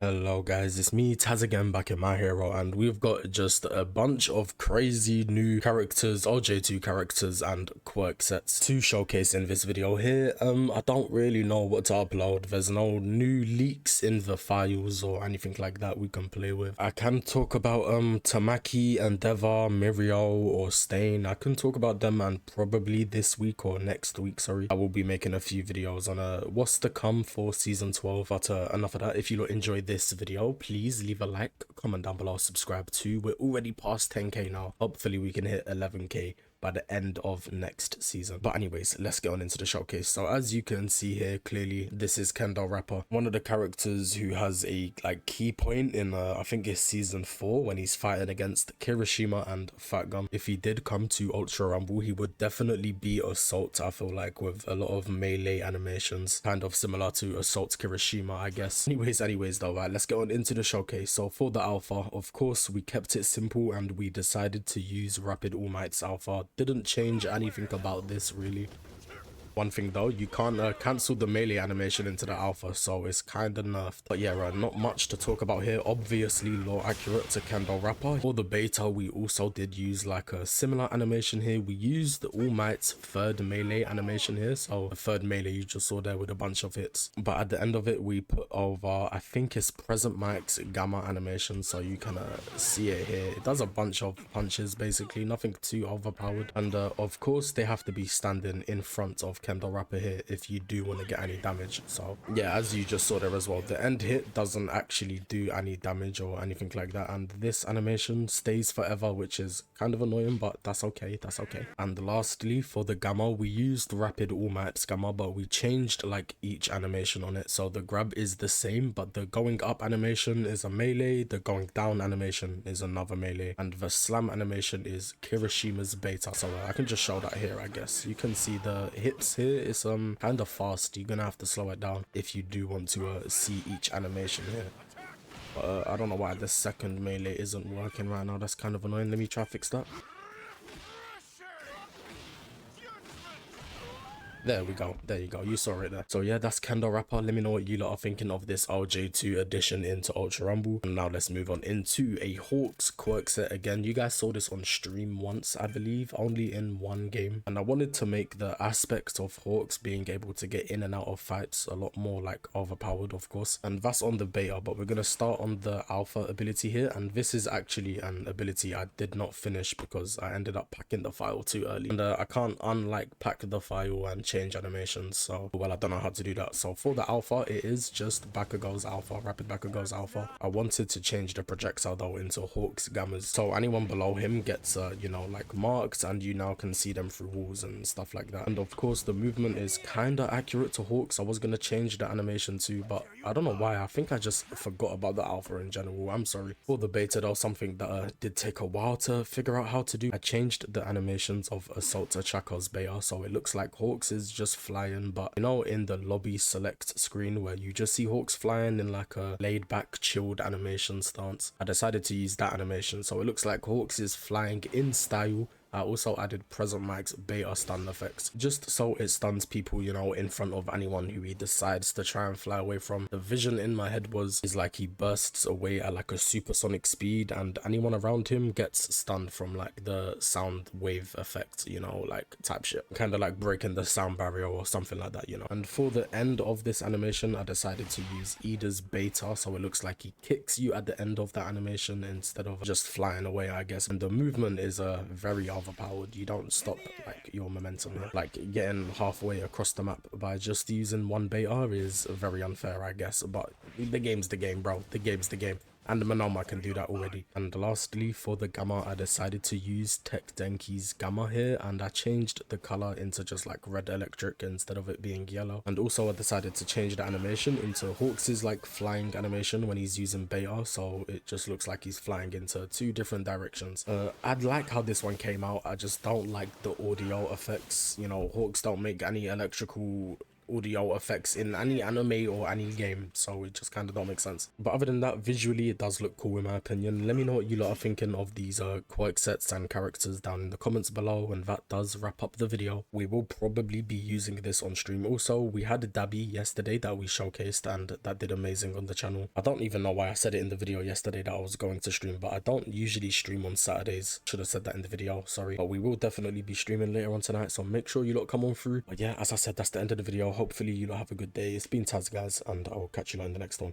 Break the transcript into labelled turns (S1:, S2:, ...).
S1: Hello guys, it's me Taz again back in My Hero, and we've got just a bunch of crazy new characters, OJ2 characters and quirk sets to showcase in this video here. I don't really know what to upload. There's no new leaks in the files or anything like that we can play with. I can talk about Tamaki and Deva, Mirio or Stain. I can talk about them, and probably this week or next week, sorry, I will be making a few videos on what's to come for season 12. But enough of that. If you enjoyed this video, please leave a like, comment down below, subscribe too. We're already past 10k now. Hopefully we can hit 11k by the end of next season. But anyways, let's get on into the showcase. So as you can see here, clearly this is Kendo Rappa, one of the characters who has a key point in I think it's season 4 when he's fighting against Kirishima and Fat Gum. If he did come to Ultra Rumble, he would definitely be Assault, I feel like, with a lot of melee animations, kind of similar to Assault Kirishima, I guess. Anyways though, right, let's get on into the showcase. So for the alpha, of course, we kept it simple and we decided to use Rapid All Might's alpha. Didn't change anything about this really. One thing though, you can't cancel the melee animation into the alpha, so it's kind of nerfed. But yeah, not much to talk about here. Obviously low accurate to Kendo Rappa. For the beta, we also did use like a similar animation here. We used All Might's third melee animation here, so the third melee you just saw there with a bunch of hits. But at the end of it, we put over, I think it's Present Mike's gamma animation, so you can see it here. It does a bunch of punches, basically nothing too overpowered, and of course they have to be standing in front of Kendo Rappa here if you do want to get any damage. So yeah, as you just saw there as well, the end hit doesn't actually do any damage or anything like that, and this animation stays forever, which is kind of annoying, but that's okay. And lastly, for the gamma, we used Rapid All Might's gamma, but we changed like each animation on it. So the grab is the same, but the going up animation is a melee, the going down animation is another melee, and the slam animation is Kirishima's beta. So I can just show that here. I guess you can see the hits here. It's kind of fast. You're gonna have to slow it down if you do want to see each animation here. I don't know why the second melee isn't working right now. That's kind of annoying. Let me try fix that. There we go. There you go. You saw it there. So yeah, that's Kendo Rappa. Let me know what you lot are thinking of this RJ2 addition into Ultra Rumble. And now let's move on into a Hawks quirk set again. You guys saw this on stream once, I believe, only in one game. And I wanted to make the aspects of Hawks being able to get in and out of fights a lot more like overpowered, of course. And that's on the beta, but we're going to start on the alpha ability here. And this is actually an ability I did not finish because I ended up packing the file too early. And I can't pack the file and change animations, so well, I don't know how to do that. So for the alpha, it is just bakugo's alpha, rapid bakugo's alpha. I wanted to change the projectile though into Hawk's gammas, so anyone below him gets you know, like marks, and you now can see them through walls and stuff like that. And of course the movement is kind of accurate to Hawks. I was gonna change the animation too, but I don't know why. I think I just forgot about the alpha in general. I'm sorry. For the beta though, something that did take a while to figure out how to do, I changed the animations of Assault Chaco's beta, so it looks like Hawks is just flying, but you know, in the lobby select screen where you just see Hawks flying in like a laid back chilled animation stance, I decided to use that animation, so it looks like Hawks is flying in style. I also added Present Mike's beta stun effects, just so it stuns people, you know, in front of anyone who he decides to try and fly away from. The vision in my head is like he bursts away at like a supersonic speed, and anyone around him gets stunned from like the sound wave effect, you know, like type shit. Kind of like breaking the sound barrier or something like that, you know. And for the end of this animation, I decided to use Ida's beta, so it looks like he kicks you at the end of that animation instead of just flying away, I guess. And the movement is very overpowered. You don't stop like your momentum here. Like getting halfway across the map by just using one beta is very unfair, I guess, but the game's the game, bro. The game's the game, and Manoma can do that already. And lastly, for the gamma, I decided to use Tech Denki's gamma here, and I changed the color into just like red electric instead of it being yellow. And also I decided to change the animation into Hawks's like flying animation when he's using beta, so it just looks like he's flying into two different directions. I'd like how this one came out. I just don't like the audio effects. You know, Hawks don't make any electrical audio effects in any anime or any game, so it just kind of don't make sense. But other than that, visually it does look cool in my opinion. Let me know what you lot are thinking of these quirk sets and characters down in the comments below, and that does wrap up the video. We will probably be using this on stream. Also, we had Dabi yesterday that we showcased, and that did amazing on the channel. I don't even know why I said it in the video yesterday that I was going to stream, but I don't usually stream on Saturdays. Should have said that in the video, sorry. But we will definitely be streaming later on tonight, so make sure you lot come on through. But yeah, as I said, that's the end of the video. Hopefully you lot have a good day. It's been Taz, guys, and I'll catch you lot in the next one.